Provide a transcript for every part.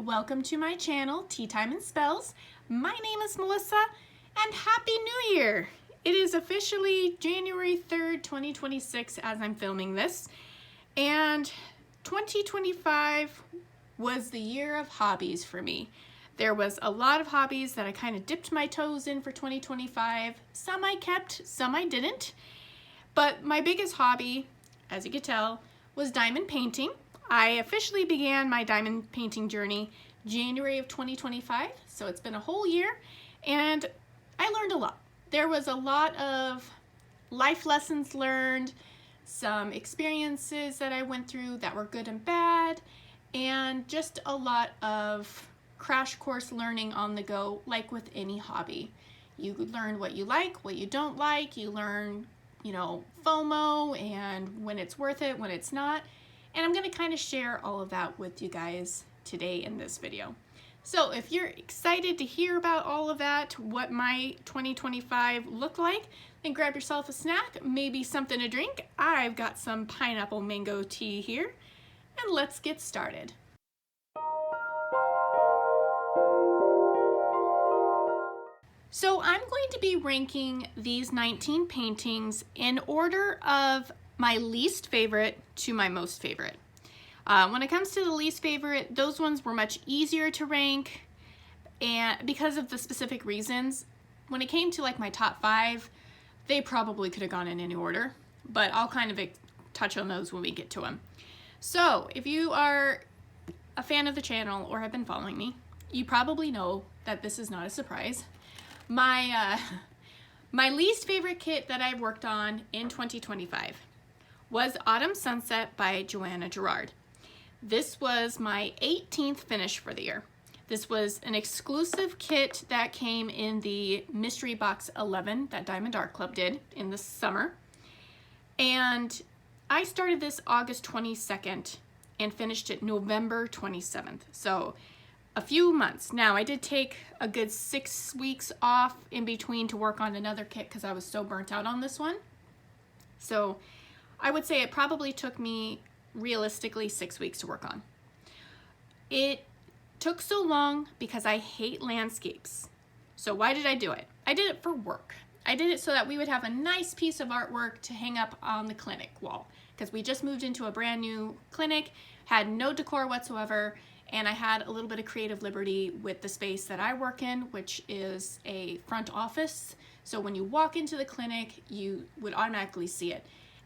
welcome to my channel, Teatime and Spells. My name is Melissa, and Happy New Year! It is officially January 3rd, 2026 as I'm filming this, and 2025 was the year of hobbies for me. There was a lot of hobbies that I kind of dipped my toes in for 2025. Some I kept, some I didn't, but my biggest hobby, as you can tell, was diamond painting. I officially began my diamond painting journey January of 2025, so it's been a whole year, and I learned a lot. There was a lot of life lessons learned, some experiences that I went through that were good and bad, and just a lot of crash course learning on the go, like with any hobby. You learn what you like, what you don't like, you learn, FOMO and when it's worth it, when it's not. And I'm going to kind of share all of that with you guys today in this video. So if you're excited to hear about all of that, what my 2025 looked like, then grab yourself a snack, maybe something to drink. I've got some pineapple mango tea here, and let's get started. So I'm going to be ranking these 19 paintings in order of my least favorite to my most favorite. When it comes to the least favorite, those ones were much easier to rank, and because of the specific reasons. When it came to like my top 5, they probably could have gone in any order, but I'll kind of touch on those when we get to them. So if you are a fan of the channel or have been following me, you probably know that this is not a surprise. My least favorite kit that I've worked on in 2025 was Autumn Sunset by Joanna Gerard. This was my 18th finish for the year. This was an exclusive kit that came in the Mystery Box 11 that Diamond Art Club did in the summer. And I started this August 22nd and finished it November 27th. So a few months. Now, I did take a good 6 weeks off in between to work on another kit because I was so burnt out on this one. So I would say it probably took me realistically 6 weeks to work on. It took so long because I hate landscapes. So why did I do it? I did it for work. I did it so that we would have a nice piece of artwork to hang up on the clinic wall because we just moved into a brand new clinic, had no decor whatsoever, and I had a little bit of creative liberty with the space that I work in, which is a front office. So when you walk into the clinic, you would automatically see it.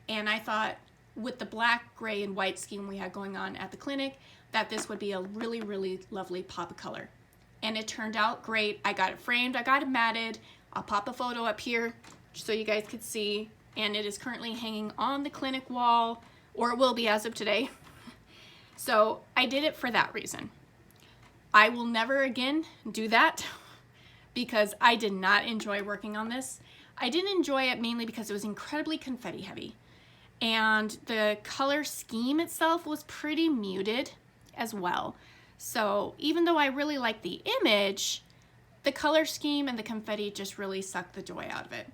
And I thought with the black, gray, and white scheme we had going on at the clinic, that this would be a really, really lovely pop of color. And it turned out great. I got it framed, I got it matted. I'll pop a photo up here so you guys could see. And it is currently hanging on the clinic wall, or it will be as of today. So I did it for that reason. I will never again do that because I did not enjoy working on this. I didn't enjoy it mainly because it was incredibly confetti heavy. And the color scheme itself was pretty muted as well. So even though I really liked the image, the color scheme and the confetti just really sucked the joy out of it.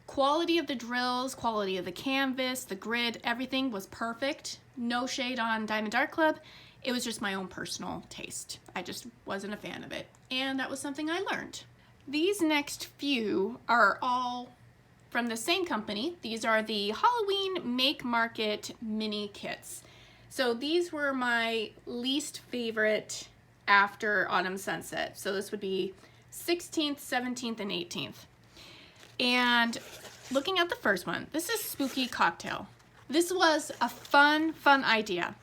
Quality of the drills, quality of the canvas, the grid, everything was perfect. No shade on Diamond Art Club. It was just my own personal taste. I just wasn't a fan of it. And that was something I learned. These next few are all from the same company. These are the Halloween Make Market mini kits. So these were my least favorite after Autumn Sunset. So this would be 16th, 17th, and 18th. And looking at the first one, this is Spooky Cocktail. This was a fun idea.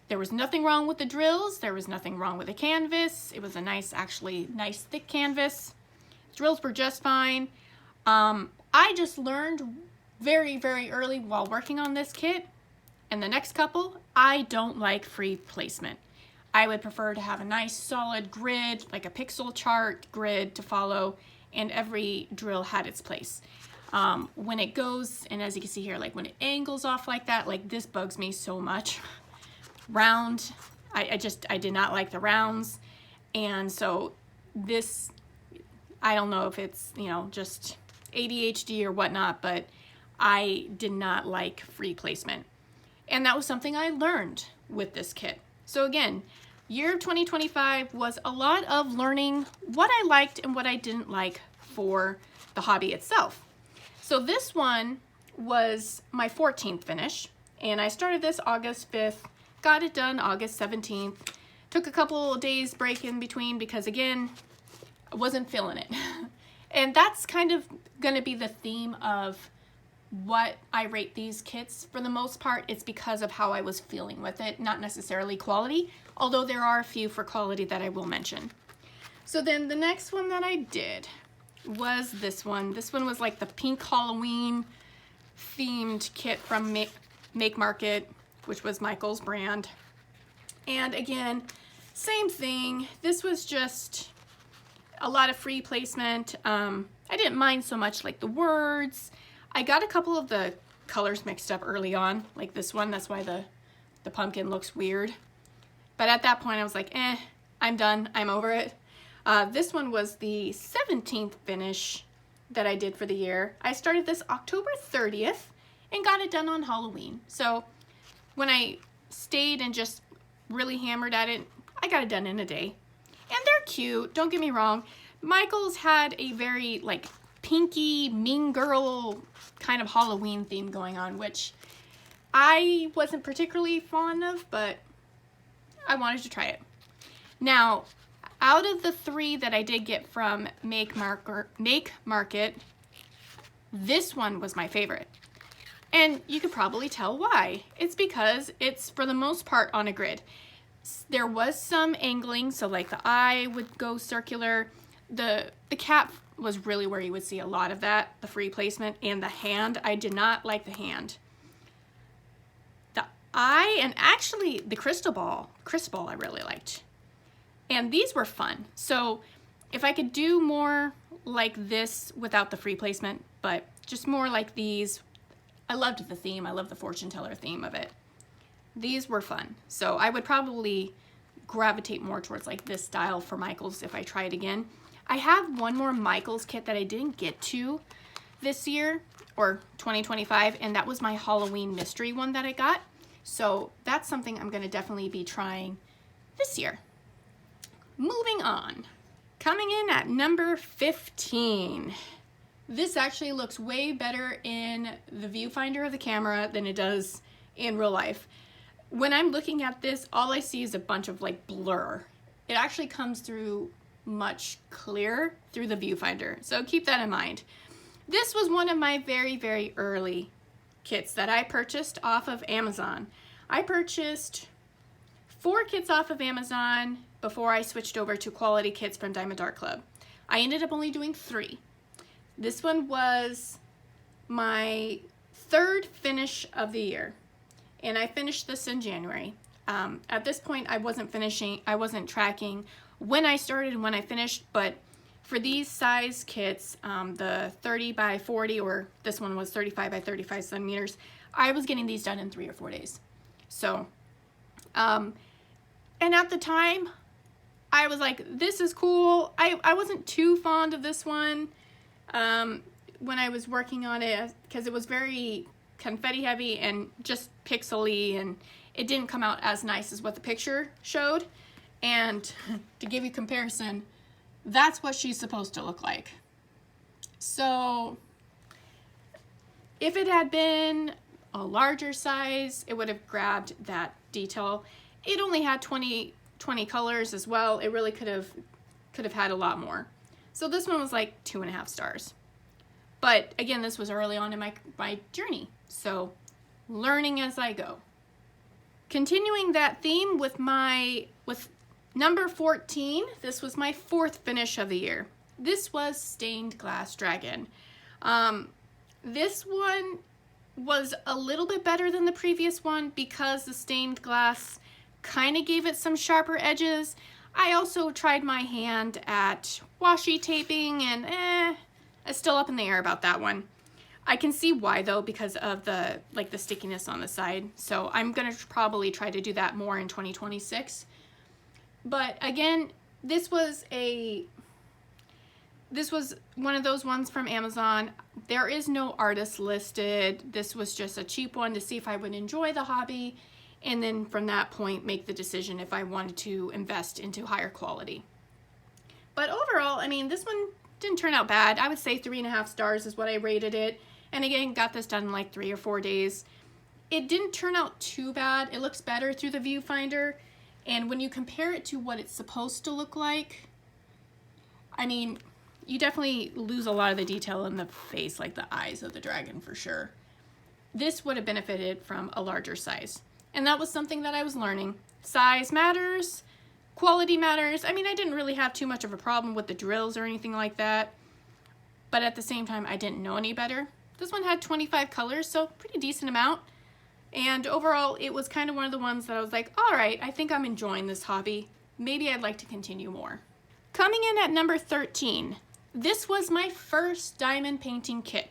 There was nothing wrong with the drills. There was nothing wrong with the canvas. It was a nice thick canvas. Drills were just fine. I just learned very, very early while working on this kit, and the next couple, I don't like free placement. I would prefer to have a nice solid grid, like a pixel chart grid to follow, and every drill had its place. When it goes, and as you can see here, like when it angles off like that, like this bugs me so much. Round, I did not like the rounds. And so this, I don't know if it's, just ADHD or whatnot, but I did not like free placement. And that was something I learned with this kit. So again, year of 2025 was a lot of learning what I liked and what I didn't like for the hobby itself. So this one was my 14th finish, and I started this August 5th, got it done August 17th, took a couple of days break in between because again, I wasn't feeling it. And that's kind of going to be the theme of what I rate these kits. For the most part, it's because of how I was feeling with it, not necessarily quality, although there are a few for quality that I will mention. So then the next one that I did was this one. This one was like the pink Halloween themed kit from Make Market, which was Michael's brand. And again, same thing. This was just a lot of free placement. I didn't mind so much like the words. I got a couple of the colors mixed up early on, like this one. That's why the pumpkin looks weird. But at that point I was like, I'm done. I'm over it. This one was the 17th finish that I did for the year. I started this October 30th and got it done on Halloween. So when I stayed and just really hammered at it, I got it done in a day. And they're cute, don't get me wrong. Michael's had a very like pinky, mean girl kind of Halloween theme going on, which I wasn't particularly fond of, but I wanted to try it. Now, out of the 3 that I did get from Make Market, this one was my favorite. And you could probably tell why. It's because it's, for the most part, on a grid. There was some angling, so like the eye would go circular. The cap was really where you would see a lot of that, the free placement, and the hand. I did not like the hand. The eye, and actually the crystal ball I really liked. And these were fun. So if I could do more like this without the free placement, but just more like these, I loved the theme. I loved the fortune teller theme of it. These were fun. So I would probably gravitate more towards like this style for Michael's if I try it again. I have one more Michael's kit that I didn't get to this year, or 2025, and that was my Halloween mystery one that I got. So that's something I'm going to definitely be trying this year. Moving on. Coming in at number 15. This actually looks way better in the viewfinder of the camera than it does in real life. When I'm looking at this, all I see is a bunch of like blur. It actually comes through much clearer through the viewfinder, so keep that in mind. This was one of my very, very early kits that I purchased off of Amazon. I purchased 4 kits off of Amazon before I switched over to quality kits from Diamond Art Club. I ended up only doing 3. This one was my 3rd finish of the year, and I finished this in January. At this point, I wasn't tracking when I started and when I finished, but for these size kits, the 30 by 40, or this one was 35 by 35 centimeters, I was getting these done in 3 or 4 days. So, and at the time, I was like, this is cool. I wasn't too fond of this one when I was working on it, because it was very confetti heavy and just pixely, and it didn't come out as nice as what the picture showed. And to give you comparison, that's what she's supposed to look like. So if it had been a larger size, it would have grabbed that detail. It only had 20 colors as well. It really could have had a lot more. So this one was like 2.5 stars. But again, this was early on in my journey, so learning as I go. Continuing that theme with number 14, this was my 4th finish of the year. This was Stained Glass Dragon. This one was a little bit better than the previous one because the stained glass kind of gave it some sharper edges. I also tried my hand at washi taping, and it's still up in the air about that one. I can see why though, because of the stickiness on the side. So I'm gonna probably try to do that more in 2026. But again, this was one of those ones from Amazon. There is no artist listed. This was just a cheap one to see if I would enjoy the hobby. and then from that point make the decision if I wanted to invest into higher quality. But overall, I mean, this one didn't turn out bad. I would say 3.5 stars is what I rated it. And again, got this done in like 3 or 4 days. It didn't turn out too bad. It looks better through the viewfinder. And when you compare it to what it's supposed to look like, I mean, you definitely lose a lot of the detail in the face, like the eyes of the dragon for sure. This would have benefited from a larger size. And that was something that I was learning. Size matters, quality matters. I mean, I didn't really have too much of a problem with the drills or anything like that. But at the same time, I didn't know any better. This one had 25 colors, so pretty decent amount. And overall, it was kind of one of the ones that I was like, all right, I think I'm enjoying this hobby. Maybe I'd like to continue more. Coming in at number 13, this was my first diamond painting kit.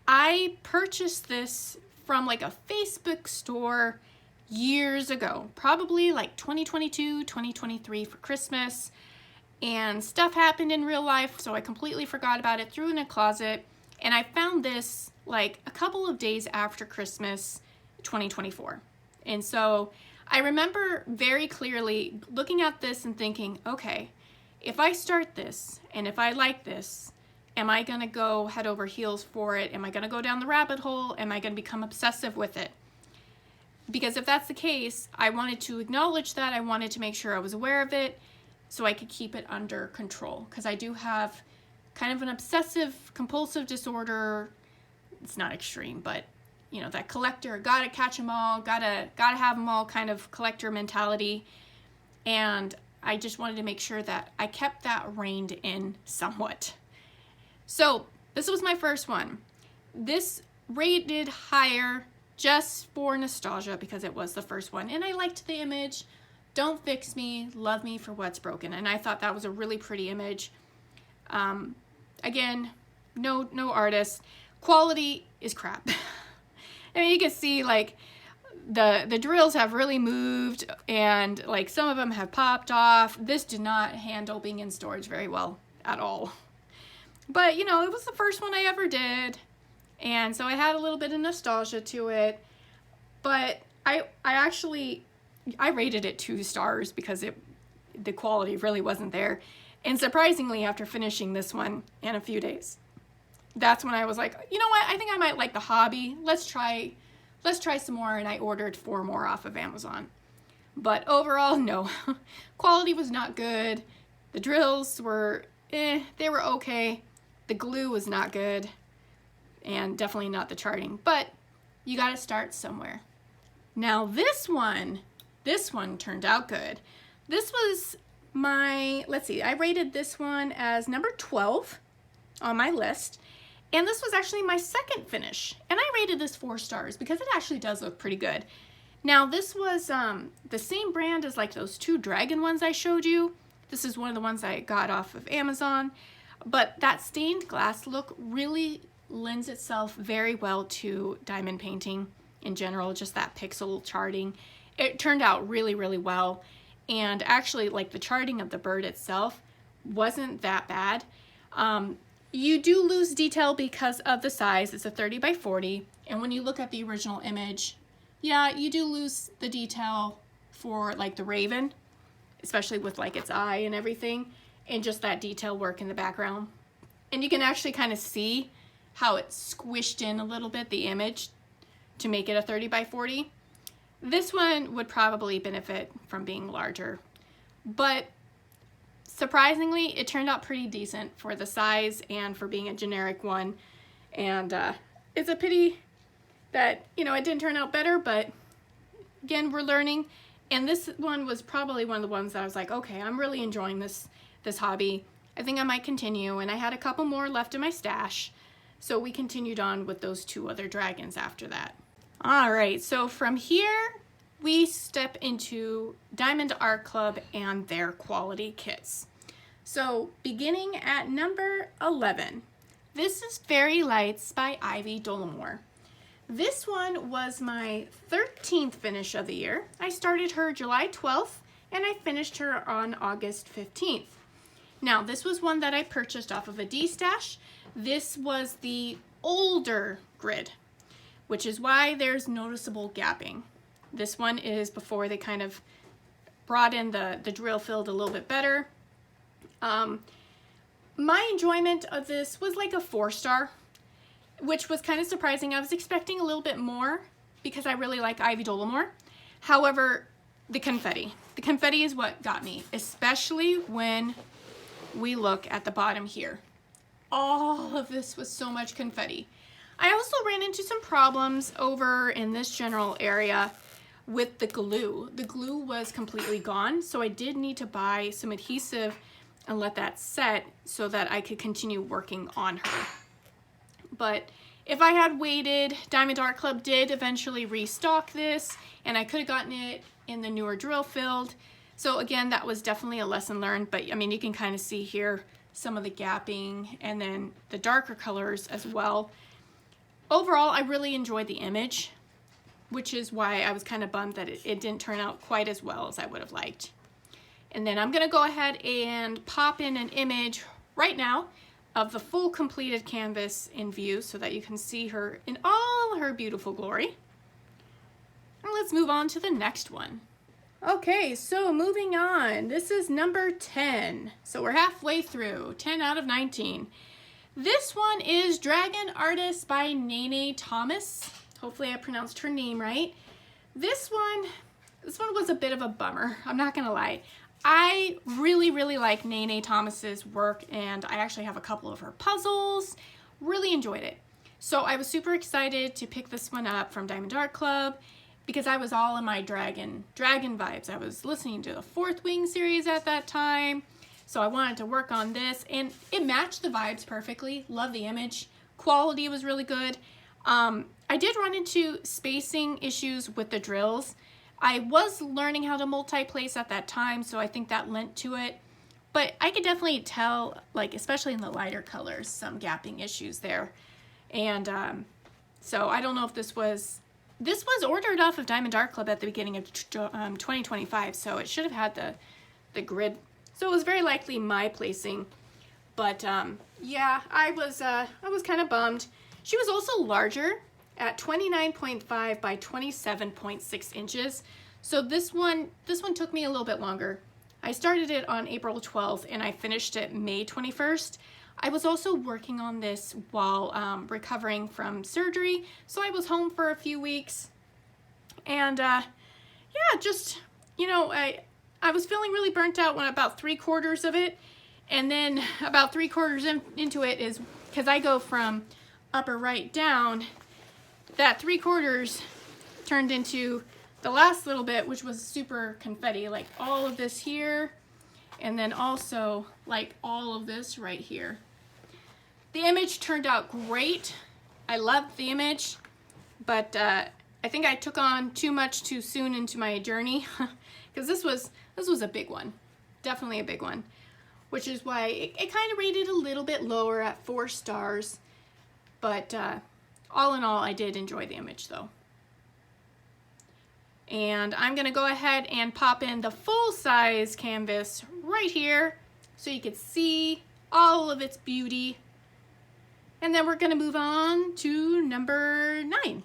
I purchased this from like a Facebook store years ago, probably like 2022, 2023 for Christmas. And stuff happened in real life, so I completely forgot about it, threw it in a closet. And I found this like a couple of days after Christmas, 2024. And so I remember very clearly looking at this and thinking, okay, if I start this and if I like this, am I going to go head over heels for it? Am I going to go down the rabbit hole? Am I going to become obsessive with it? Because if that's the case, I wanted to acknowledge that. I wanted to make sure I was aware of it so I could keep it under control. Because I do have kind of an obsessive compulsive disorder. It's not extreme, but you know, that collector, gotta catch them all, gotta have them all kind of collector mentality. And I just wanted to make sure that I kept that reined in somewhat. So this was my first one. This rated higher just for nostalgia because it was the first one. And I liked the image. Don't fix me, love me for what's broken. And I thought that was a really pretty image. Again, no artist. Quality is crap. I mean, you can see like the drills have really moved and like some of them have popped off. This did not handle being in storage very well at all. But you know, it was the first one I ever did. And so I had a little bit of nostalgia to it. But I rated it 2 stars because the quality really wasn't there. And surprisingly, after finishing this one in a few days, that's when I was like, you know what, I think I might like the hobby. Let's try some more, and I ordered 4 more off of Amazon. But overall, no. Quality was not good. The drills were, they were okay. The glue was not good, and definitely not the charting. But you gotta start somewhere. Now this one turned out good. This was let's see, I rated this one as number 12 on my list. And this was actually my second finish. And I rated this 4 stars because it actually does look pretty good. Now this was the same brand as like those 2 dragon ones I showed you. This is one of the ones I got off of Amazon. But that stained glass look really lends itself very well to diamond painting in general, just that pixel charting. It turned out really, really well. And actually, like the charting of the bird itself wasn't that bad. You do lose detail because of the size. It's a 30 by 40. And when you look at the original image, yeah, you do lose the detail for like the raven, especially with like its eye and everything, and just that detail work in the background. And you can actually kind of see how it squished in a little bit, the image, to make it a 30 by 40. This one would probably benefit from being larger, but surprisingly, it turned out pretty decent for the size and for being a generic one. And it's a pity that, you know, it didn't turn out better, but again, we're learning. And this one was probably one of the ones that I was like, okay, I'm really enjoying this hobby. I think I might continue. And I had a couple more left in my stash. So we continued on with those 2 other dragons after that. All right, so from here, we step into Diamond Art Club and their quality kits. So beginning at number 11, this is Fairy Lights by Ivy Dollamore. This one was my 13th finish of the year. I started her July 12th and I finished her on August 15th. Now this was one that I purchased off of a D-stash. This was the older grid, which is why there's noticeable gapping. This one is before they kind of brought in the drill field a little bit better. My enjoyment of this was like a 4-star, which was kind of surprising. I was expecting a little bit more because I really like Ivy Dollamore. However, the confetti is what got me, especially when we look at the bottom here. All of this was so much confetti. I also ran into some problems over in this general area with the glue. The glue was completely gone, so I did need to buy some adhesive and let that set so that I could continue working on her. But if I had waited, Diamond Art Club did eventually restock this, and I could have gotten it in the newer drill field. So again, that was definitely a lesson learned, but I mean, you can kind of see here some of the gapping and then the darker colors as well. Overall, I really enjoyed the image, which is why I was kind of bummed that it didn't turn out quite as well as I would have liked. And then I'm gonna go ahead and pop in an image right now of the full completed canvas in view so that you can see her in all her beautiful glory. And let's move on to the next one. Okay, so moving on. This is number 10. So we're halfway through, 10 out of 19. This one is Dragon Artist by Nene Thomas. Hopefully I pronounced her name right. This one was a bit of a bummer, I'm not gonna lie. I really like Nene Thomas's work, and I actually have a couple of her puzzles. Really enjoyed it. So I was super excited to pick this one up from Diamond Art Club because I was all in my dragon vibes. I was listening to the Fourth Wing series at that time, so I wanted to work on this, and it matched the vibes perfectly. Love the image. Quality was really good. I did run into spacing issues with the drills. I was learning how to multi-place at that time, so I think that lent to it. But I could definitely tell, like especially in the lighter colors, some gapping issues there. And so I don't know if this was ordered off of Diamond Art Club at the beginning of 2025, so it should have had the grid. So it was very likely my placing. But yeah, I was kind of bummed. She was also larger at 29.5 by 27.6 inches. So this one took me a little bit longer. I started it on April 12th and I finished it May 21st. I was also working on this while recovering from surgery, so I was home for a few weeks. And yeah, just, you know, I was feeling really burnt out when about 3/4 of it, and then about 3/4 into it is, because I go from upper right down, that 3/4 turned into the last little bit, which was super confetti, like all of this here, and then also like all of this right here. The image turned out great. I loved the image, but I think I took on too much too soon into my journey because this was a big one, definitely a big one, which is why it kind of rated a little bit lower at 4 stars. But all in all, I did enjoy the image though. And I'm gonna go ahead and pop in the full-size canvas right here so you can see all of its beauty. And then we're gonna move on to number 9.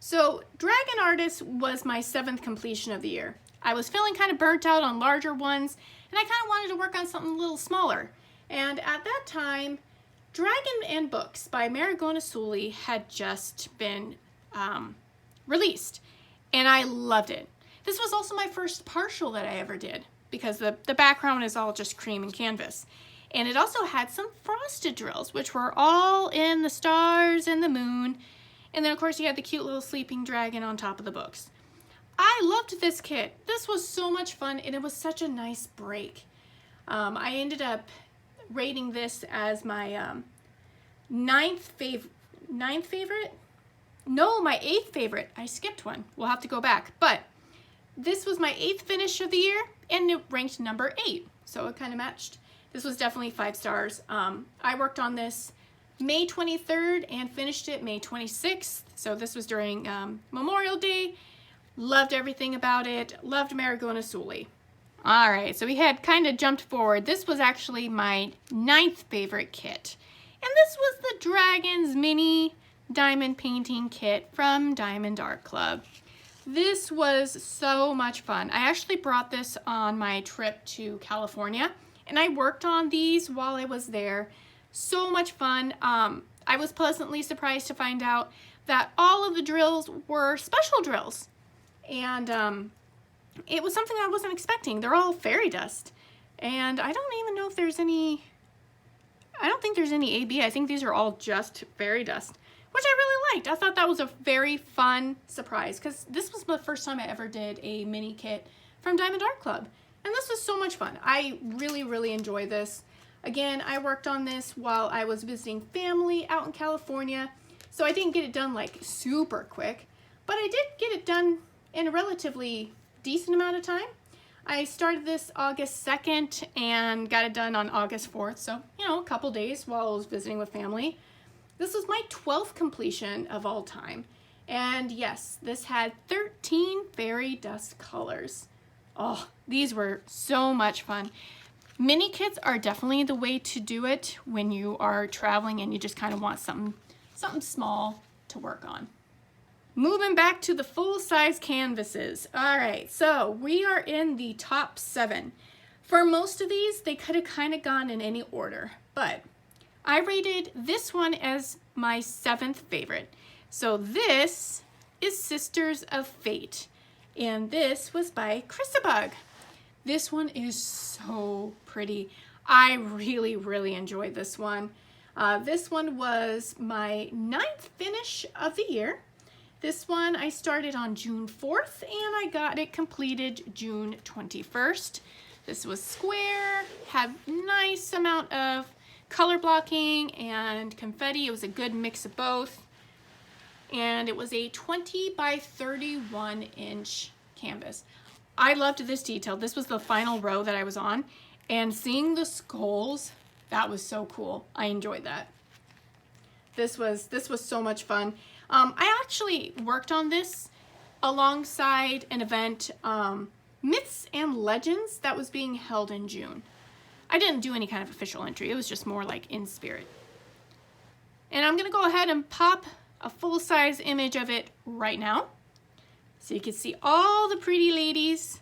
So Dragon Artist was my 7th completion of the year. I was feeling kind of burnt out on larger ones, and I kind of wanted to work on something a little smaller. And at that time, Dragon and Books by Marigona Sully had just been released, and I loved it. This was also my first partial that I ever did because the background is all just cream and canvas. And it also had some frosted drills, which were all in the stars and the moon. And then of course you had the cute little sleeping dragon on top of the books. I loved this kit. This was so much fun, and it was such a nice break. I ended up rating this as my ninth favorite. No, my 8th favorite. I skipped one. We'll have to go back. But this was my 8th finish of the year, and it ranked number 8. So it kind of matched. This was definitely 5 stars. I worked on this May 23rd and finished it May 26th. So this was during Memorial Day. Loved everything about it. Loved Marigona Sully. All right, so we had kind of jumped forward. This was actually my 9th favorite kit. And this was the Dragons Mini Diamond Painting Kit from Diamond Art Club. This was so much fun. I actually brought this on my trip to California, and I worked on these while I was there. So much fun. I was pleasantly surprised to find out that all of the drills were special drills. And it was something I wasn't expecting. They're all fairy dust. And I don't even know if there's any, I don't think there's any AB. I think these are all just fairy dust, which I really liked. I thought that was a very fun surprise because this was the first time I ever did a mini kit from Diamond Art Club. And this was so much fun. I really, really enjoy this. Again, I worked on this while I was visiting family out in California. So I didn't get it done like super quick, but I did get it done in a relatively decent amount of time. I started this August 2nd and got it done on August 4th. So, you know, a couple days while I was visiting with family. This was my 12th completion of all time. And yes, this had 13 fairy dust colors. Oh, these were so much fun. Mini kits are definitely the way to do it when you are traveling and you just kind of want something small to work on. Moving back to the full-size canvases. All right, so we are in the top 7. For most of these, they could have kind of gone in any order, but I rated this one as my 7th favorite. So this is Sisters of Fate, and this was by Christabug. This one is so pretty. I really, really enjoyed this one. This one was my 9th finish of the year. This one I started on June 4th and I got it completed June 21st. This was square, had nice amount of color blocking and confetti. It was a good mix of both. And it was a 20 by 31 inch canvas. I loved this detail. This was the final row that I was on, and seeing the skulls, that was so cool. I enjoyed that. This was so much fun. I actually worked on this alongside an event, Myths and Legends, that was being held in June. I didn't do any kind of official entry. It was just more like in spirit. And I'm gonna go ahead and pop a full-size image of it right now, so you can see all the pretty ladies.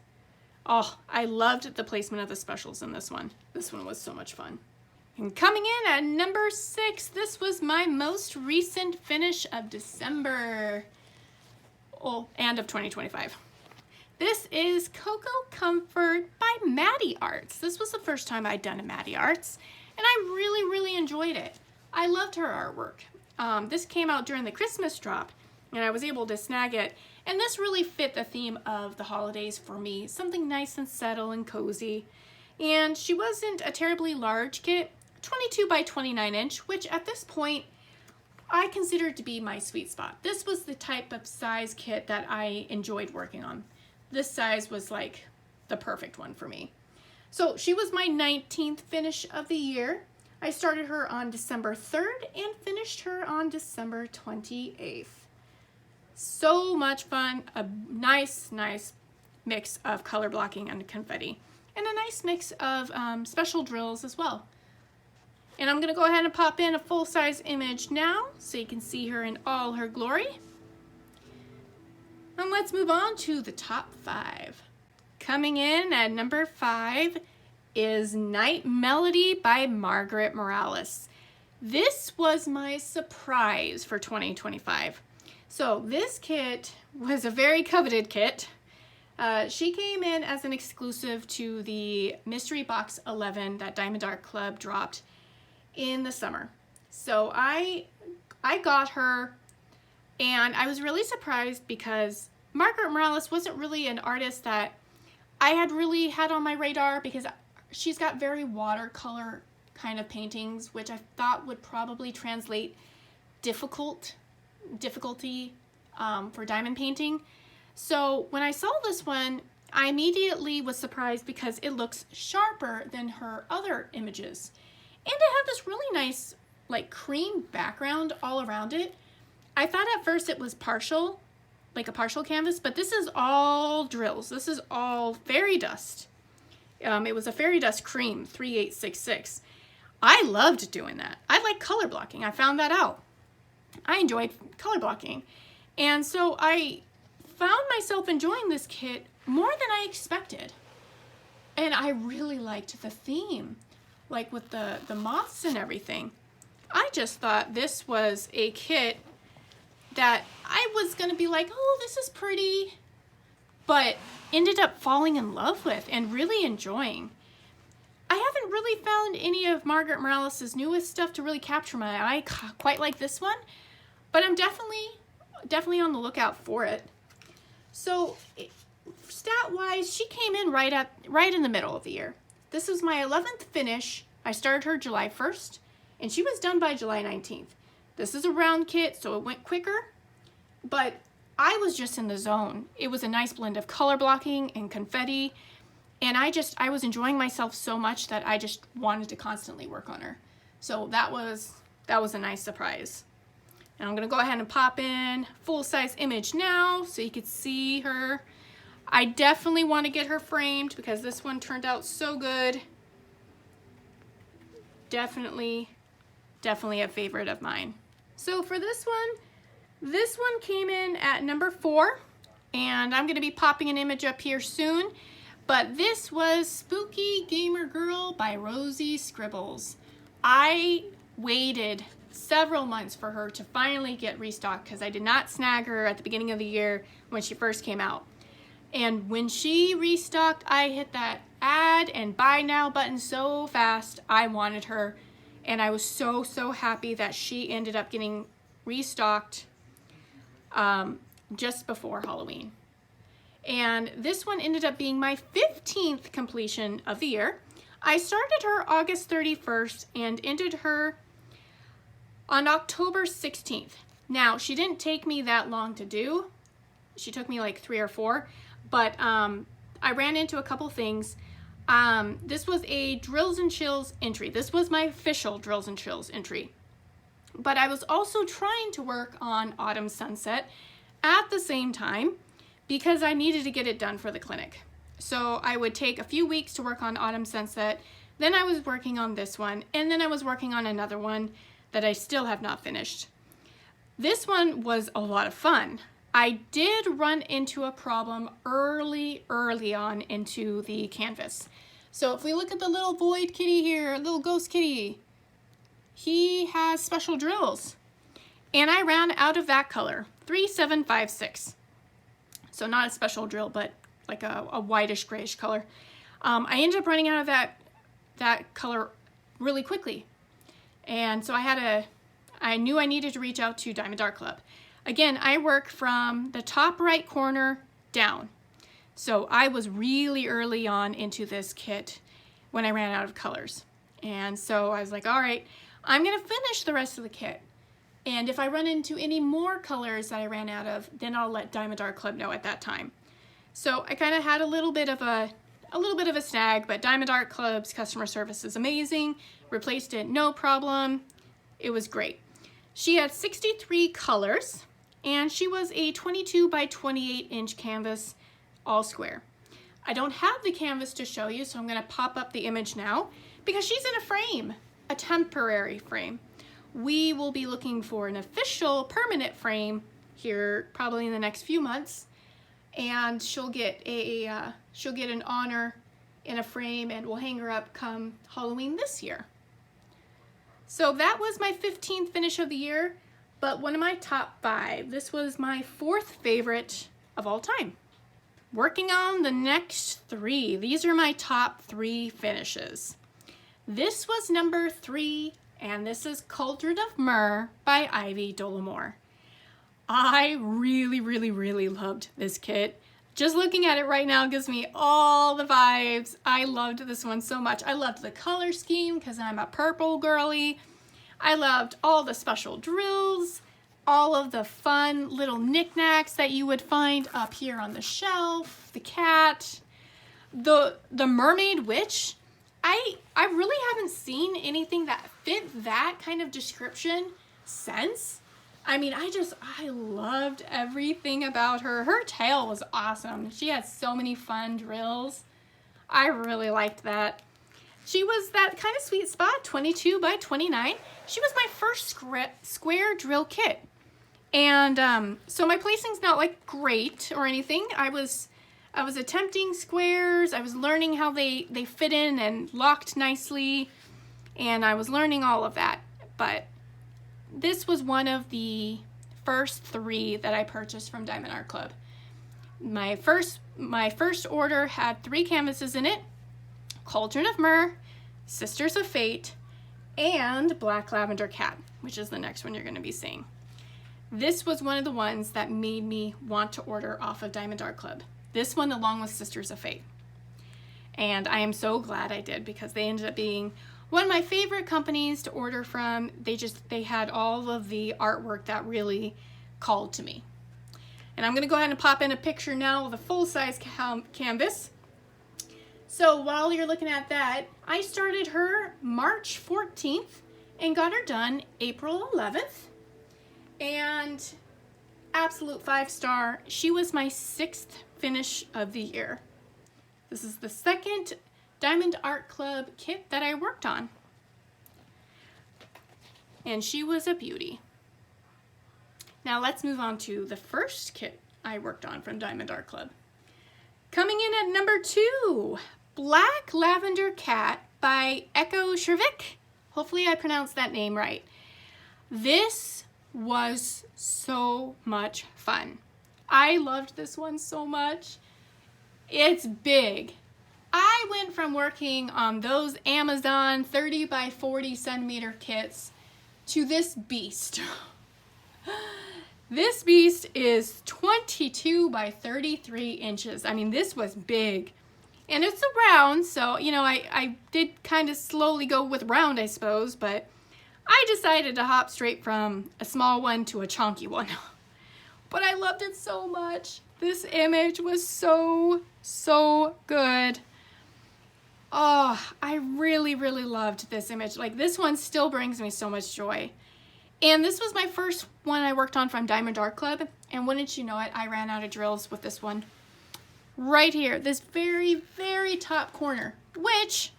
Oh, I loved the placement of the specials in this one. This one was so much fun. And coming in at number 6, this was my most recent finish of December, and of 2025. This is Cocoa Comfort by Maddie Arts. This was the first time I'd done a Maddie Arts, and I really, really enjoyed it. I loved her artwork. This came out during the Christmas drop, and I was able to snag it. And this really fit the theme of the holidays for me, something nice and subtle and cozy. And she wasn't a terribly large kit, 22 by 29 inch, which at this point I considered to be my sweet spot. This was the type of size kit that I enjoyed working on. This size was like the perfect one for me. So she was my 19th finish of the year. I started her on December 3rd and finished her on December 28th. So much fun, a nice mix of color blocking and confetti, and a nice mix of special drills as well. And I'm gonna go ahead and pop in a full-size image now so you can see her in all her glory. And let's move on to the top 5. Coming in at number 5 is Night Melody by Margaret Morales. This was my surprise for 2025. So this kit was a very coveted kit. She came in as an exclusive to the Mystery Box 11 that Diamond Art Club dropped in the summer. So I got her, and I was really surprised because Margaret Morales wasn't really an artist that I had really had on my radar, because she's got very watercolor kind of paintings, which I thought would probably translate difficulty for diamond painting. So when I saw this one, I immediately was surprised because it looks sharper than her other images. And it had this really nice like cream background all around it. I thought at first it was partial, like a partial canvas, but this is all drills. This is all fairy dust. It was a fairy dust cream 3866. I loved doing that. I like color blocking. I found that out. I enjoyed color blocking. And so I found myself enjoying this kit more than I expected. And I really liked the theme, like with the moths and everything. I just thought this was a kit that I was gonna be like, oh, this is pretty, but ended up falling in love with and really enjoying. I haven't really found any of Margaret Morales' newest stuff to really capture my eye quite like this one, but I'm definitely on the lookout for it. So stat-wise, she came in right in the middle of the year. This was my 11th finish. I started her July 1st, and she was done by July 19th. This is a round kit, so it went quicker, but I was just in the zone. It was a nice blend of color blocking and confetti, and I was enjoying myself so much that I just wanted to constantly work on her. So that was a nice surprise. And I'm gonna go ahead and pop in full-size image now so you could see her. I definitely want to get her framed because this one turned out so good. Definitely a favorite of mine. So for this one came in at number 4, and I'm going to be popping an image up here soon, but this was Spooky Gamer Girl by Rosie Scribbles. I waited several months for her to finally get restocked because I did not snag her at the beginning of the year when she first came out. And when she restocked, I hit that add and buy now button so fast. I wanted her, and I was so happy that she ended up getting restocked just before Halloween. And this one ended up being my 15th completion of the year. I started her August 31st and ended her on October 16th. Now, she didn't take me that long to do. She took me like 3 or 4, but I ran into a couple things. This was a Drills and Chills entry. This was my official Drills and Chills entry. But I was also trying to work on Autumn Sunset at the same time because I needed to get it done for the clinic. So I would take a few weeks to work on Autumn Sunset, then I was working on this one, and then I was working on another one that I still have not finished. This one was a lot of fun. I did run into a problem early on into the canvas. So if we look at the little void kitty here, little ghost kitty, he has special drills. And I ran out of that color, 3756. So not a special drill, but like a whitish grayish color. I ended up running out of that color really quickly. And so I knew I needed to reach out to Diamond Art Club. Again, I work from the top right corner down. So I was really early on into this kit when I ran out of colors. And so I was like, all right, I'm gonna finish the rest of the kit. And if I run into any more colors that I ran out of, then I'll let Diamond Art Club know at that time. So I kind of had a little bit of a snag, but Diamond Art Club's customer service is amazing. Replaced it, no problem. It was great. She had 63 colors, and she was a 22 by 28 inch canvas, all square. I don't have the canvas to show you, so I'm gonna pop up the image now because she's in a frame, a temporary frame. We will be looking for an official permanent frame here probably in the next few months, and she'll get an honor in a frame, and we'll hang her up come Halloween this year. So that was my 15th finish of the year, but one of my top 5. This was my 4th favorite of all time. Working on the next 3. These are my top 3 finishes. This was number 3, and this is Cauldron of Myrrh by Ivy Dolomore. I really loved this kit. Just looking at it right now gives me all the vibes. I loved this one so much. I loved the color scheme because I'm a purple girly. I loved all the special drills, all of the fun little knickknacks that you would find up here on the shelf, the cat, the mermaid witch. I really haven't seen anything that fit that kind of description since. I mean, I loved everything about her. Her tail was awesome. She had so many fun drills. I really liked that. She was that kind of sweet spot, 22 by 29. She was my first square drill kit. And so my placing's not like great or anything. I was attempting squares. I was learning how they fit in and locked nicely, and I was learning all of that. But this was one of the first 3 that I purchased from Diamond Art Club. My first order had 3 canvases in it: Cauldron of Myrrh, Sisters of Fate, and Black Lavender Cat, which is the next one you're going to be seeing. This was one of the ones that made me want to order off of Diamond Art Club. This one along with Sisters of Fate. And I am so glad I did, because they ended up being one of my favorite companies to order from. They had all of the artwork that really called to me. And I'm going to go ahead and pop in a picture now of a full-size canvas. So while you're looking at that, I started her March 14th and got her done April 11th. And absolute 5-star. She was my 6th finish of the year. This is the 2nd Diamond Art Club kit that I worked on. And she was a beauty. Now let's move on to the first kit I worked on from Diamond Art Club. Coming in at number 2, Black Lavender Cat by Echo Shervik. Hopefully I pronounced that name right. This was so much fun. I loved this one so much. It's big. I went from working on those Amazon 30 by 40 centimeter kits to this beast. This beast is 22 by 33 inches. I mean, this was big. And it's a round, so, you know, I did kind of slowly go with round, I suppose, but I decided to hop straight from a small one to a chunky one. But I loved it so much. This image was so good. Oh, I really loved this image. Like, this one still brings me so much joy. And this was my first one I worked on from Diamond Art Club. And wouldn't you know it, I ran out of drills with this one. Right here, this very top corner, which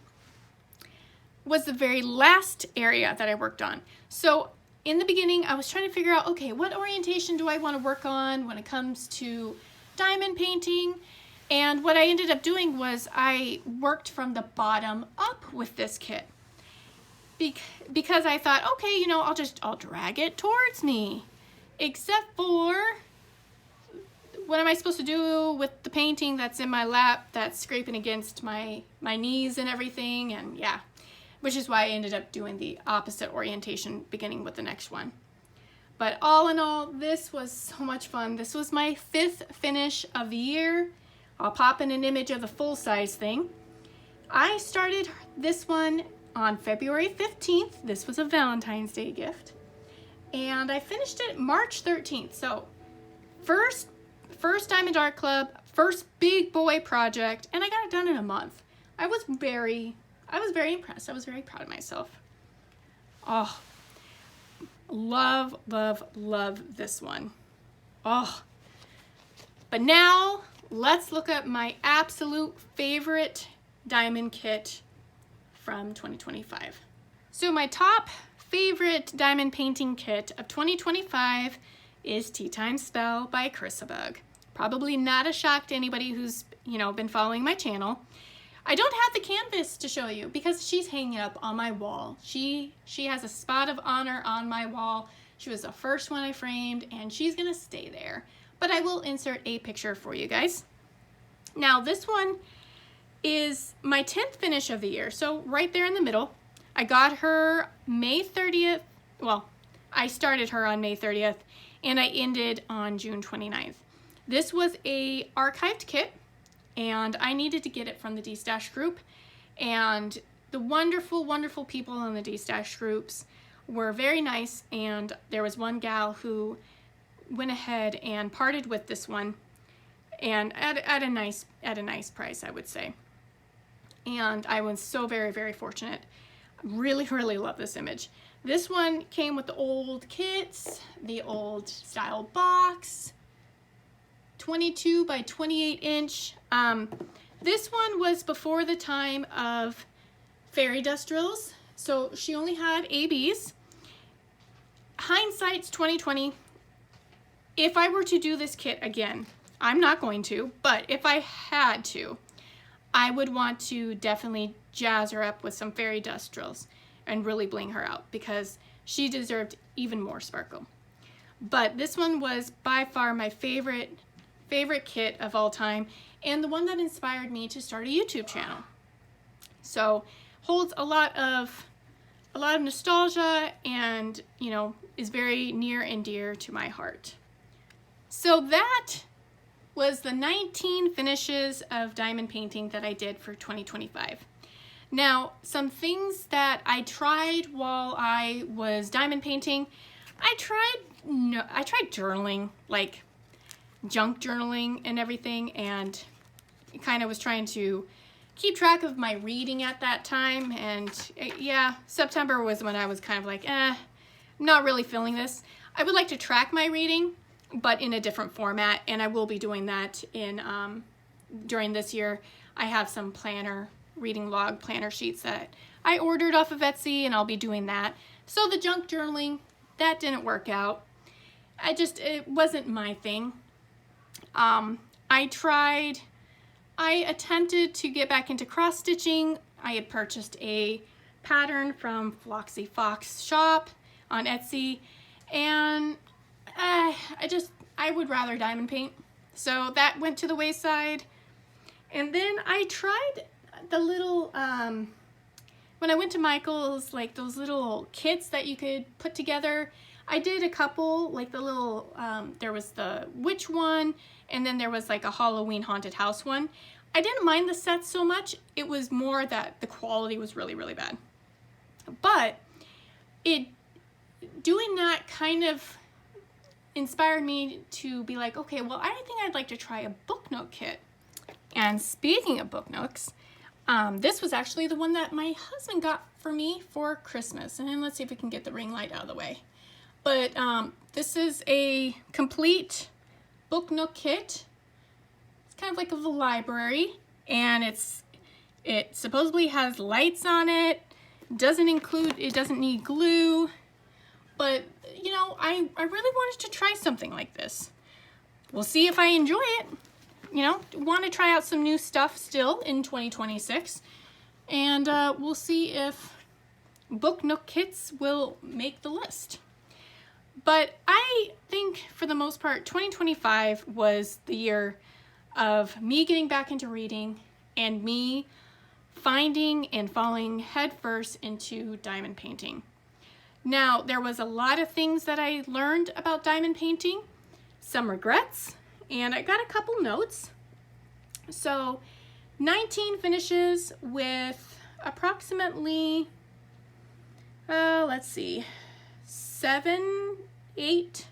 was the very last area that I worked on. So in the beginning, I was trying to figure out, okay, what orientation do I want to work on when it comes to diamond painting? And what I ended up doing was I worked from the bottom up with this kit. Because I thought, okay, you know, I'll drag it towards me. Except for, what am I supposed to do with the painting that's in my lap that's scraping against my knees and everything? And yeah, which is why I ended up doing the opposite orientation beginning with the next one. But all in all, this was so much fun. This was my 5th finish of the year. I'll pop in an image of the full-size thing. I started this one on February 15th. This was a Valentine's Day gift. And I finished it March 13th. So first Diamond Art Club, first big boy project, and I got it done in a month. I was very impressed. I was very proud of myself. Oh, love this one. Oh, but now let's look at my absolute favorite diamond kit from 2025. So my top favorite diamond painting kit of 2025 is Teatime Spell by Chrisabug. Probably not a shock to anybody who's, you know, been following my channel. I don't have the canvas to show you because she's hanging up on my wall. She has a spot of honor on my wall. She was the first one I framed and she's gonna stay there. But I will insert a picture for you guys. Now this one is my 10th finish of the year, so right there in the middle. I got her May 30th, well, I started her on May 30th and I ended on June 29th. This was a archived kit and I needed to get it from the D-Stash group, and the wonderful people in the D-Stash groups were very nice, and there was one gal who went ahead and parted with this one and at a nice price, I would say. And I was so very fortunate. Really love this image. This one came with the old kits, the old style box, 22 by 28 inch. This one was before the time of fairy dust drills, so she only had ABs. Hindsight's 2020. if I were to do this kit again, I'm not going to, but if I had to, I would want to definitely jazz her up with some fairy dust drills and really bling her out because she deserved even more sparkle. But this one was by far my favorite kit of all time, and the one that inspired me to start a YouTube channel. So holds a lot of nostalgia and, you know, is very near and dear to my heart. So that was the 19 finishes of diamond painting that I did for 2025. Now, some things that I tried while I was diamond painting, I tried journaling, like junk journaling and everything, and kind of was trying to keep track of my reading at that time. And yeah, September was when I was kind of like, I'm not really feeling this. I would like to track my reading, but in a different format, and I will be doing that in during this year. I have some reading log planner sheets that I ordered off of Etsy, and I'll be doing that. So the junk journaling, that didn't work out. It wasn't my thing. I attempted to get back into cross stitching. I had purchased a pattern from Floxy Fox shop on Etsy, and I would rather diamond paint. So that went to the wayside. And then I tried the little, when I went to Michael's, like those little kits that you could put together. I did a couple, like the little, there was the witch one, and then there was like a Halloween haunted house one. I didn't mind the sets so much. It was more that the quality was really, really bad. But doing that kind of inspired me to be like, okay, well, I think I'd like to try a book nook kit. And speaking of book nooks, this was actually the one that my husband got for me for Christmas. And then let's see if we can get the ring light out of the way. But this is a complete book nook kit. It's kind of like a library, and it supposedly has lights on it. It doesn't need glue. But, you know, I really wanted to try something like this. We'll see if I enjoy it. You know, want to try out some new stuff still in 2026. And we'll see if book nook kits will make the list. But I think for the most part, 2025 was the year of me getting back into reading and me finding and falling headfirst into diamond painting. Now, there was a lot of things that I learned about diamond painting, some regrets, and I got a couple notes. So 19 finishes with approximately, let's see, 8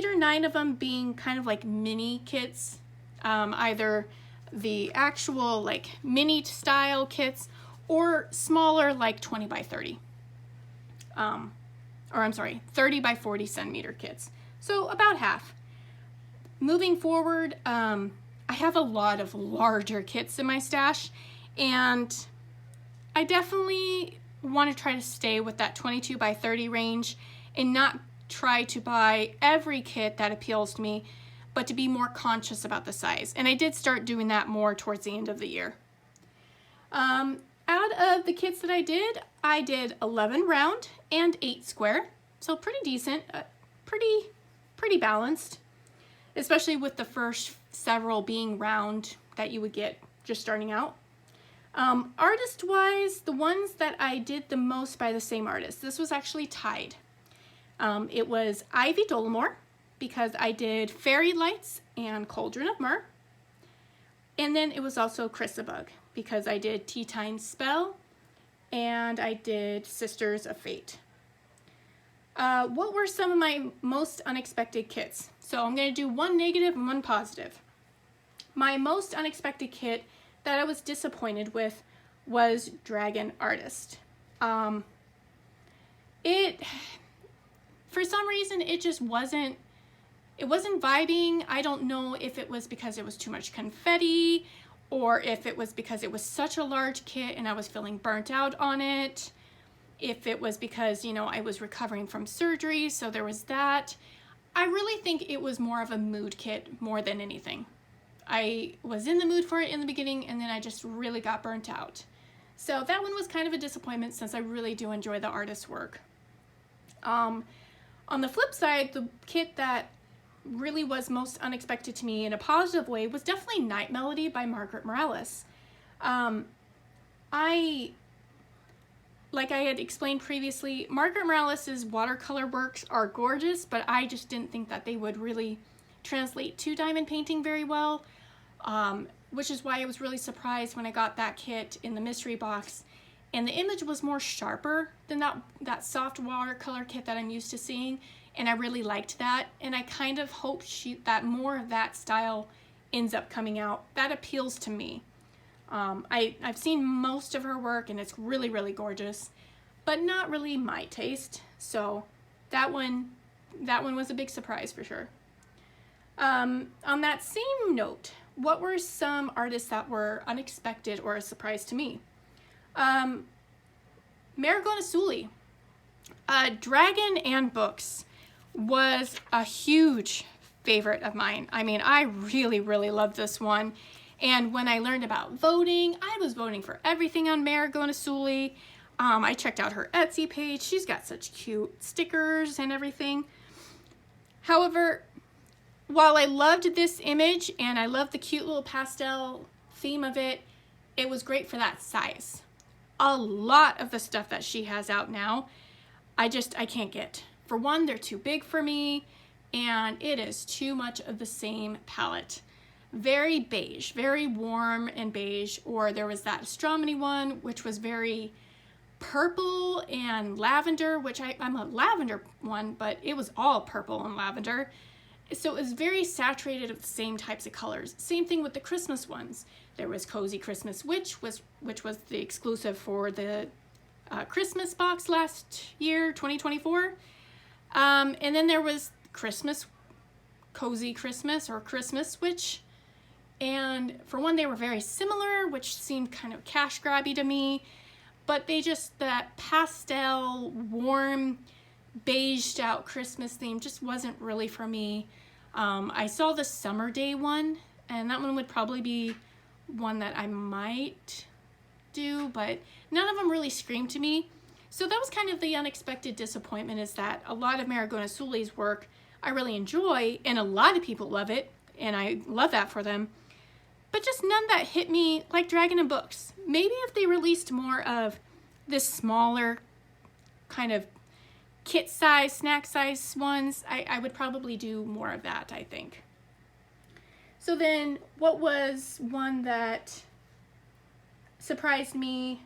or 9 of them being kind of like mini kits, either the actual like mini style kits or smaller like 20 by 30. Or I'm sorry, 30 by 40 centimeter kits. So about half. Moving forward, I have a lot of larger kits in my stash, and I definitely want to try to stay with that 22 by 30 range and not try to buy every kit that appeals to me, but to be more conscious about the size. And I did start doing that more towards the end of the year. Out of the kits that I did 11 round and 8 square. So pretty decent, pretty balanced, especially with the first several being round that you would get just starting out. Artist-wise, the ones that I did the most by the same artist, this was actually tied. It was Ivy Dollamore, because I did Fairy Lights and Cauldron of Myrrh. And then it was also Chrysabug, because I did Teatime Spell and I did Sisters of Fate. What were some of my most unexpected kits? So I'm going to do one negative and one positive. My most unexpected kit that I was disappointed with was Dragon Artist. For some reason, it just wasn't vibing. I don't know if it was because it was too much confetti, or if it was because it was such a large kit and I was feeling burnt out on it. If it was because, you know, I was recovering from surgery, so there was that. I really think it was more of a mood kit more than anything. I was in the mood for it in the beginning, and then I just really got burnt out. So that one was kind of a disappointment since I really do enjoy the artist's work. On the flip side, the kit that really was most unexpected to me in a positive way was definitely Night Melody by Margaret Morales. Like I had explained previously, Margaret Morales' watercolor works are gorgeous, but I just didn't think that they would really translate to diamond painting very well, which is why I was really surprised when I got that kit in the mystery box, and the image was more sharper than that soft watercolor kit that I'm used to seeing, and I really liked that, and I kind of hope that more of that style ends up coming out. That appeals to me. I've seen most of her work, and it's really, really gorgeous, but not really my taste. So that one was a big surprise for sure. On that same note, what were some artists that were unexpected or a surprise to me? Marigona Suli, Dragon and Books was a huge favorite of mine. I mean, I really, really loved this one. And when I learned about voting, I was voting for everything on Marigona Suli. I checked out her Etsy page. She's got such cute stickers and everything. However, while I loved this image and I loved the cute little pastel theme of it, it was great for that size. A lot of the stuff that she has out now, I can't get. For one, they're too big for me, and it is too much of the same palette. Very beige, very warm and beige, or there was that Astronomy one, which was very purple and lavender, which I'm a lavender one, but it was all purple and lavender. So it was very saturated with the same types of colors. Same thing with the Christmas ones. There was Cozy Christmas Witch, which was the exclusive for the Christmas box last year, 2024. And then there was Cozy Christmas or Christmas Witch. And for one, they were very similar, which seemed kind of cash grabby to me. But that pastel, warm, beiged out Christmas theme just wasn't really for me. I saw the Summer Day one, and that one would probably be one that I might do, but none of them really screamed to me. So that was kind of the unexpected disappointment, is that a lot of Marigona Suli's work I really enjoy, and a lot of people love it, and I love that for them, but just none that hit me like Dragon and Books. Maybe if they released more of this smaller kind of kit size, snack size ones, I would probably do more of that, I think. So then, what was one that surprised me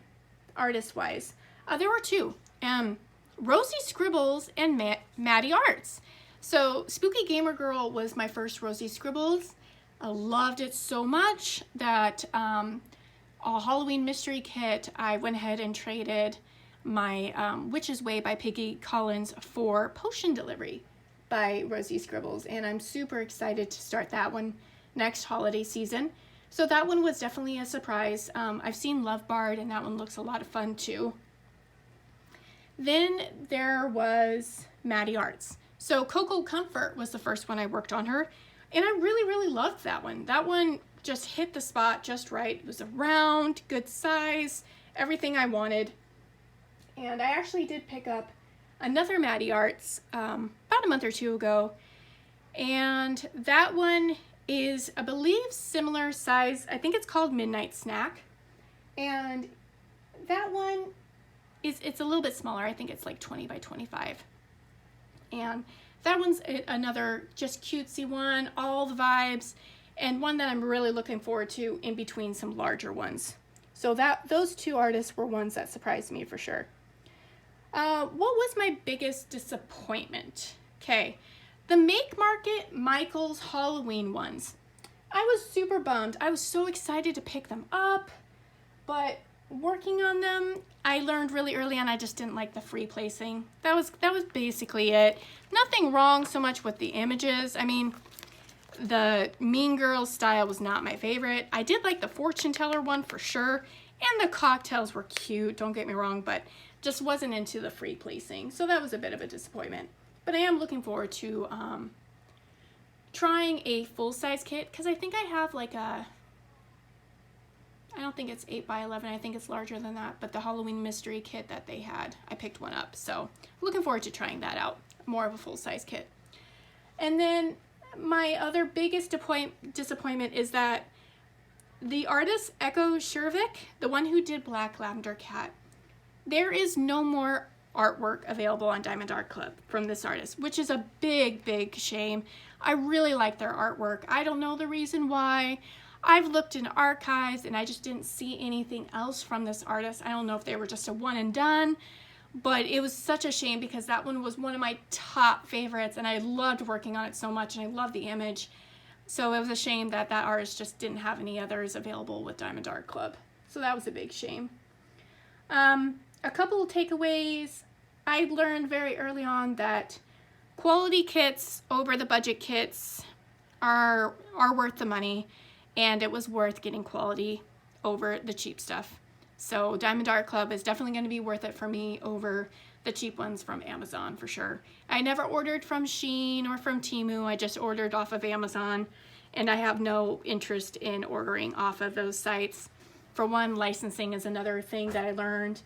artist-wise? There were two. Rosie Scribbles and Maddie Arts. So Spooky Gamer Girl was my first Rosie Scribbles. I loved it so much that a Halloween mystery kit, I went ahead and traded my Witch's Way by Piggy Collins for Potion Delivery by Rosie Scribbles, and I'm super excited to start that one next holiday season. So that one was definitely a surprise. I've seen Love Bard, and that one looks a lot of fun too. Then there was Maddie Arts. So Cocoa Comfort was the first one I worked on her, and I really, really loved that one. That one just hit the spot just right. It was a round, good size, everything I wanted. And I actually did pick up another Maddie Arts about a month or two ago, and that one is, I believe, similar size. I think it's called Midnight Snack, and that one it's a little bit smaller. I think it's like 20 by 25, and that one's another just cutesy one, all the vibes, and one that I'm really looking forward to in between some larger ones. So those two artists were ones that surprised me for sure. What was my biggest disappointment? Okay, the Make Market Michael's Halloween ones. I was super bummed. I was so excited to pick them up, but working on them, I learned really early on I just didn't like the free placing. That was basically it. Nothing wrong so much with the images. I mean, the Mean Girls style was not my favorite. I did like the fortune teller one for sure, and the cocktails were cute, don't get me wrong, but just wasn't into the free placing. So that was a bit of a disappointment. but I am looking forward to trying a full-size kit, because I think I have like a, I don't think it's 8 by 11, I think it's larger than that, but the Halloween mystery kit that they had, I picked one up, so looking forward to trying that out, more of a full-size kit. And then my other biggest disappointment is that the artist Echo Shervick, the one who did Black Lavender Cat, there is no more artwork available on Diamond Art Club from this artist, which is a big shame. I really like their artwork. I don't know the reason why. I've looked in archives and I just didn't see anything else from this artist. I don't know if they were just a one and done, but it was such a shame because that one was one of my top favorites and I loved working on it so much and I love the image. So it was a shame that that artist just didn't have any others available with Diamond Art Club. So that was a big shame. A couple of takeaways. I learned very early on that quality kits over the budget kits are worth the money, and it was worth getting quality over the cheap stuff. So Diamond Art Club is definitely going to be worth it for me over the cheap ones from Amazon for sure. I never ordered from Shein or from Temu. I just ordered off of Amazon, and I have no interest in ordering off of those sites. For one, licensing is another thing that I learned,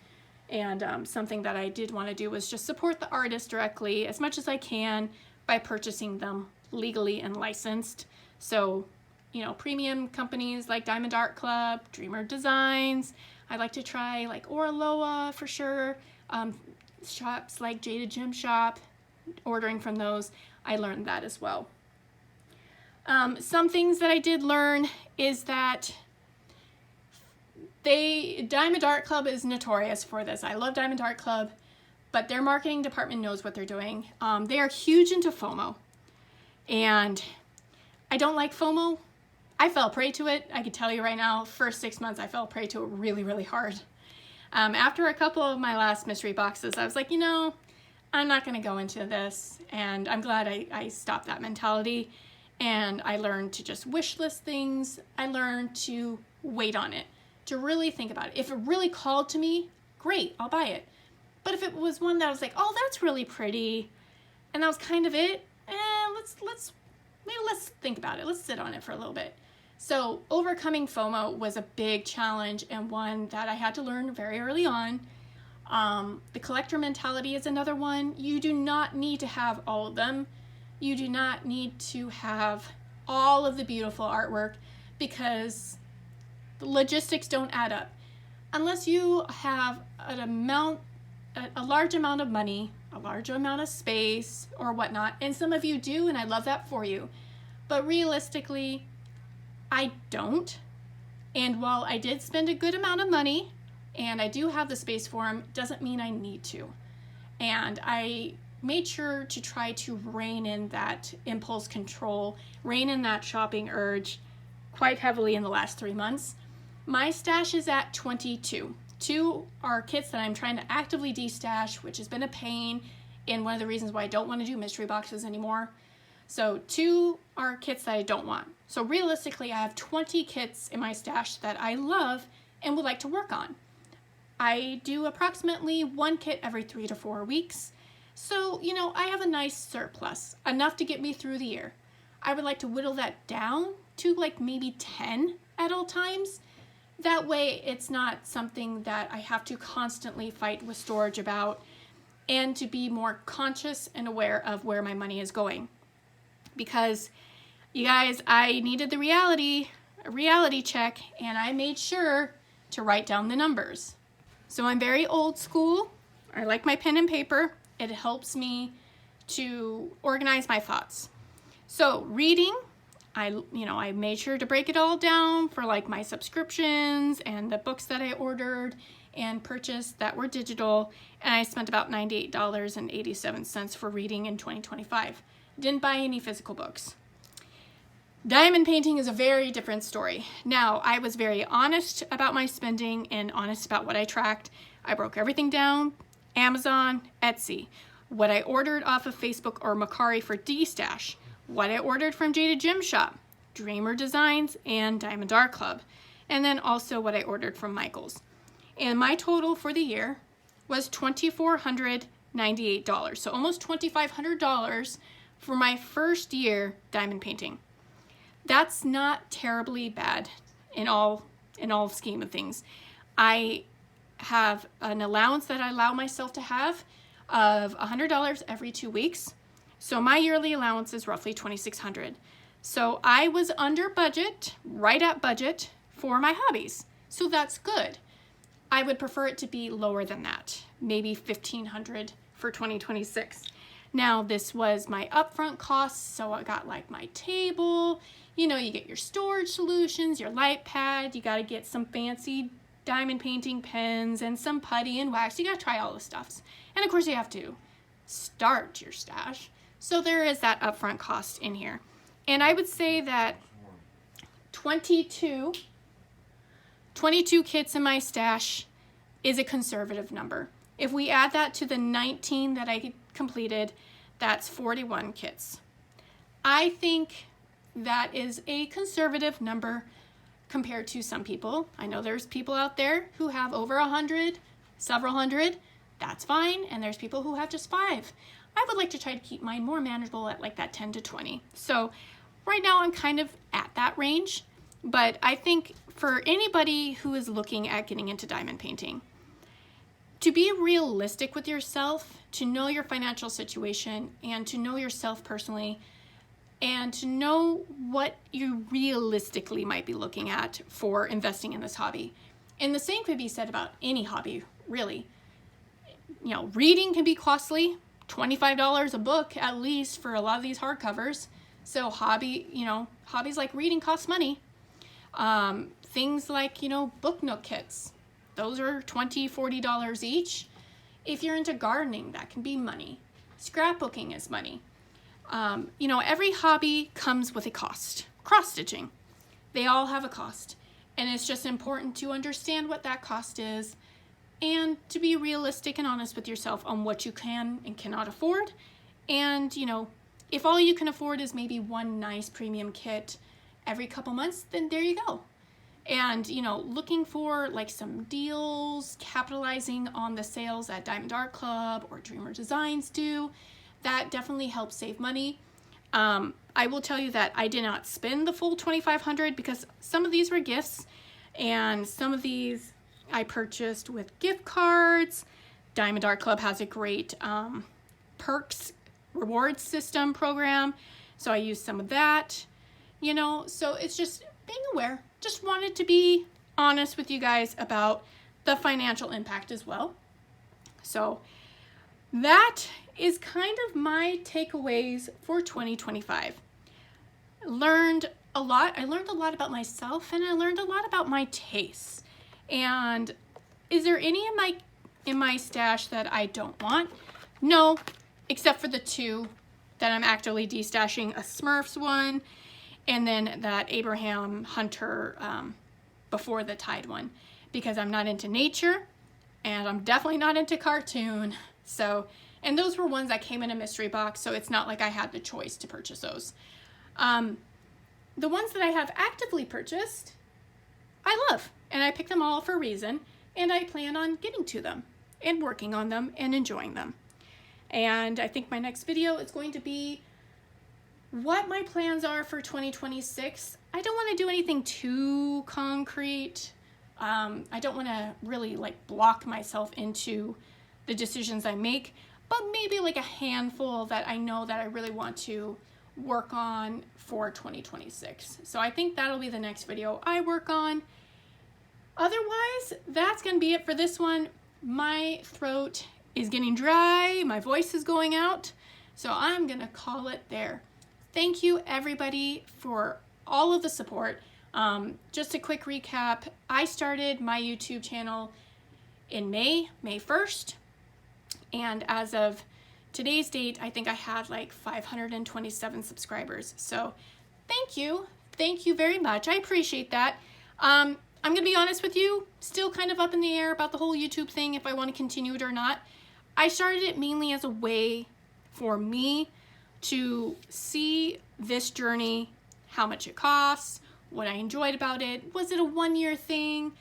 and something that I did want to do was just support the artist directly as much as I can by purchasing them legally and licensed. So, you know, premium companies like Diamond Art Club, Dreamer Designs. I'd like to try like Oraloa for sure. Shops like Jada Gym Shop, ordering from those, I learned that as well. Some things that I did learn is that Diamond Art Club is notorious for this. I love Diamond Art Club, but their marketing department knows what they're doing. They are huge into FOMO, and I don't like FOMO. I fell prey to it. I can tell you right now, first 6 months, I fell prey to it really hard. After a couple of my last mystery boxes, I was like, you know, I'm not going to go into this, and I'm glad I stopped that mentality, and I learned to just wish list things. I learned to wait on it, to really think about it. If it really called to me, great, I'll buy it. But if it was one that I was like, oh, that's really pretty, and that was kind of it, let's think about it. Let's sit on it for a little bit. So overcoming FOMO was a big challenge and one that I had to learn very early on. The collector mentality is another one. You do not need to have all of them. You do not need to have all of the beautiful artwork because the logistics don't add up. Unless you have a large amount of money, a large amount of space or whatnot, and some of you do, and I love that for you. But realistically, I don't. And while I did spend a good amount of money and I do have the space for them, doesn't mean I need to. And I made sure to try to rein in that impulse control, rein in that shopping urge quite heavily in the last 3 months. My stash is at 22. 2 are kits that I'm trying to actively destash, which has been a pain and one of the reasons why I don't want to do mystery boxes anymore. So 2 are kits that I don't want. So realistically, I have 20 kits in my stash that I love and would like to work on. I do approximately 1 kit every 3 to 4 weeks. So, you know, I have a nice surplus, enough to get me through the year. I would like to whittle that down to like maybe 10 at all times. That way it's not something that I have to constantly fight with storage about, and to be more conscious and aware of where my money is going. Because you guys, I needed a reality check, and I made sure to write down the numbers. So I'm very old school. I like my pen and paper. It helps me to organize my thoughts. So reading, I made sure to break it all down for like my subscriptions and the books that I ordered and purchased that were digital, and I spent about $98.87 for reading in 2025. Didn't buy any physical books. Diamond painting is a very different story. Now, I was very honest about my spending and honest about what I tracked. I broke everything down: Amazon, Etsy, what I ordered off of Facebook or Mercari for D-Stash, what I ordered from Jada Gym Shop, Dreamer Designs, and Diamond Art Club, and then also what I ordered from Michael's. And my total for the year was $2,400 $98. So almost $2,500 for my first year diamond painting. That's not terribly bad in all scheme of things. I have an allowance that I allow myself to have of $100 every 2 weeks. So my yearly allowance is roughly $2,600. So I was under budget, right at budget for my hobbies. So that's good. I would prefer it to be lower than that, maybe $1,500 for 2026. Now this was my upfront costs, so I got like my table, you know, you get your storage solutions, your light pad, you got to get some fancy diamond painting pens and some putty and wax. You got to try all the stuffs. And of course you have to start your stash. So there is that upfront cost in here. And I would say that 22 kits in my stash is a conservative number. If we add that to the 19 that I completed, that's 41 kits. I think that is a conservative number compared to some people. I know there's people out there who have over 100, several hundred. That's fine. And there's people who have just 5. I would like to try to keep mine more manageable at like that 10 to 20. So right now I'm kind of at that range, but I think for anybody who is looking at getting into diamond painting, to be realistic with yourself, to know your financial situation and to know yourself personally, and to know what you realistically might be looking at for investing in this hobby. And the same could be said about any hobby, really. You know, reading can be costly, $25 a book at least for a lot of these hardcovers. So hobbies like reading cost money. Things like, book nook kits. Those are $20, $40 each. If you're into gardening, that can be money. Scrapbooking is money. Every hobby comes with a cost. Cross-stitching. They all have a cost. And it's just important to understand what that cost is and to be realistic and honest with yourself on what you can and cannot afford. And, if all you can afford is maybe one nice premium kit every couple months, then there you go. And, looking for like some deals, capitalizing on the sales that Diamond Art Club or Dreamer Designs do, that definitely helps save money. I will tell you that I did not spend the full $2,500 because some of these were gifts and some of these I purchased with gift cards. Diamond Art Club has a great perks reward system program, so I used some of that, so it's just being aware. Just wanted to be honest with you guys about the financial impact as well. So that is kind of my takeaways for 2025. I learned a lot about myself, and I learned a lot about my tastes. And is there any in my stash that I don't want? No, except for the 2 that I'm actively destashing, a Smurfs one, and then that Abraham Hunter before the Tide one, because I'm not into nature, and I'm definitely not into cartoon. So, and those were ones that came in a mystery box, so it's not like I had the choice to purchase those. The ones that I have actively purchased, I love, and I picked them all for a reason, and I plan on getting to them and working on them and enjoying them. And I think my next video is going to be what my plans are for 2026. I don't want to do anything too concrete. I don't want to really block myself into the decisions I make, but maybe like a handful that I know that I really want to work on for 2026. So I think that'll be the next video I work on. Otherwise, that's going to be it for this one. My throat is getting dry, my voice is going out, so I'm going to call it there. Thank you everybody for all of the support. Just a quick recap, I started my YouTube channel in May 1st, and as of today's date, I think I had 527 subscribers. So thank you very much. I appreciate that. I'm gonna be honest with you, still kind of up in the air about the whole YouTube thing, if I want to continue it or not. I started it mainly as a way for me to see this journey, how much it costs, what I enjoyed about it. Was it a one-year thing?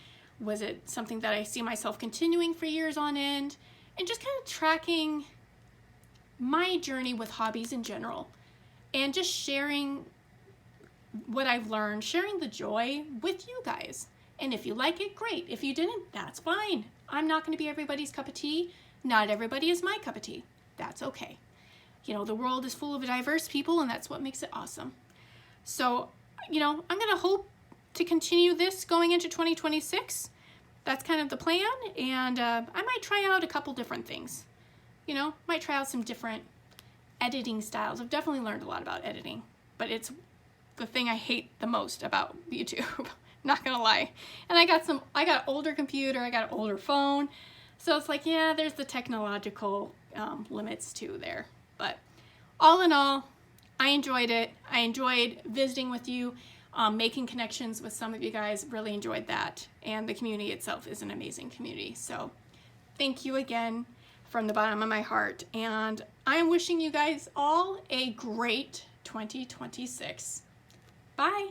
Was it something that I see myself continuing for years on end? And just kind of tracking my journey with hobbies in general, and just sharing what I've learned, sharing the joy with you guys. And if you like it, great. If you didn't, that's fine. I'm not going to be everybody's cup of tea. Not everybody is my cup of tea. That's okay. You know, the world is full of diverse people, and that's what makes it awesome. So, you know, I'm going to hope to continue this going into 2026. That's kind of the plan, and I might try out a couple different things. You know, might try out some different editing styles. I've definitely learned a lot about editing, but it's the thing I hate the most about YouTube. Not gonna lie. And I got an older computer, I got an older phone, so it's like, yeah, there's the technological limits too there. But all in all, I enjoyed it. I enjoyed visiting with you, making connections with some of you guys. Really enjoyed that. And the community itself is an amazing community. So thank you again from the bottom of my heart. And I'm wishing you guys all a great 2026. Bye.